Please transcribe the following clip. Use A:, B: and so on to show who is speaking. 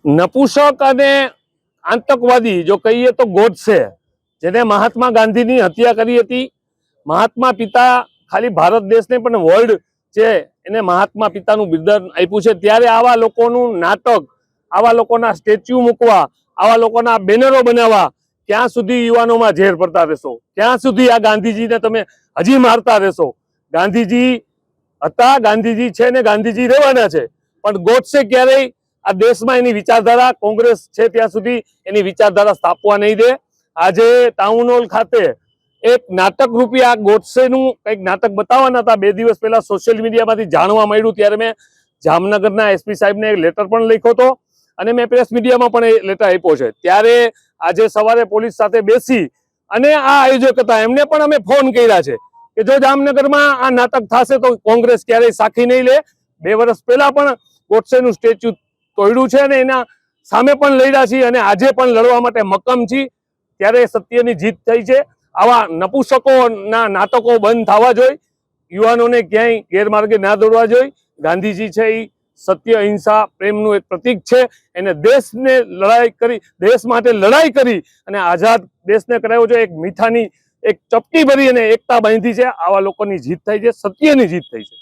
A: નપુસક અને આતંકવાદી જો કહીએ તો ગોડસે, જેને મહાત્મા ગાંધીની હત્યા કરી હતી. મહાત્મા પિતા ખાલી ભારત દેશને પણ વર્લ્ડ છે એને મહાત્મા પિતાનું બિરુદ આપ્યું છે. ત્યારે આવા લોકોનું નાટક, આવા લોકોના સ્ટેચ્યુ મૂકવા, આવા લોકોના બેનરો બનાવવા, ક્યાં સુધી યુવાનોમાં ઝેર પડતા રહેશો? ક્યાં સુધી આ ગાંધીજીને તમે હજી મારતા રહેશો? ગાંધીજી હતા, ગાંધીજી છે ને ગાંધીજી રહેવાના છે. પણ ગોડસે ક્યારેય આ દેશમાં એની વિચારધારા, કોંગ્રેસ છે ત્યાં સુધી એની વિચારધારા સ્થાપવા નહીં દે. આજે ટાઉન હોલ ખાતે એક નાટક રૂપી આ ગોડસેનું કંઈક નાટક બતાવવાના હતા. 2 દિવસ પહેલા સોશિયલ મીડિયામાંથી જાણવા મળ્યું, ત્યારે મેં જામનગરના એસપી સાહેબને એક લેટર પણ લખ્યો હતો અને મેં પ્રેસ મીડિયામાં પણ એ લેટર આપ્યો છે. ત્યારે આજે સવારે પોલીસ સાથે બેસી અને આ આયોજક હતા એમને પણ અમે ફોન કર્યા છે કે જો જામનગરમાં આ નાટક થશે તો કોંગ્રેસ ક્યારેય સાખી નહીં લે. 2 વર્ષ પહેલા પણ ગોડસેનું સ્ટેચ્યુ તોડ્યું છે અને એના સામે પણ લડ્યા છીએ અને આજે પણ લડવા માટે મક્કમ છીએ. ત્યારે સત્યની જીત થઈ છે. આવા નપુસકોના નાટકો બંધ થવા જોઈએ. યુવાનોને ક્યાંય ગેરમાર્ગે ના દોરવા જોઈએ. ગાંધીજી છે એ સત્ય, અહિંસા, પ્રેમનું એક પ્રતીક છે. એને દેશને લડાઈ કરી, દેશ માટે લડાઈ કરી અને આઝાદ દેશને કરાવ્યો છે. એક મીઠાની એક ચપટી ભરી અને એકતા બાંધી છે. આવા લોકોની જીત થઈ છે, સત્યની જીત થઈ છે.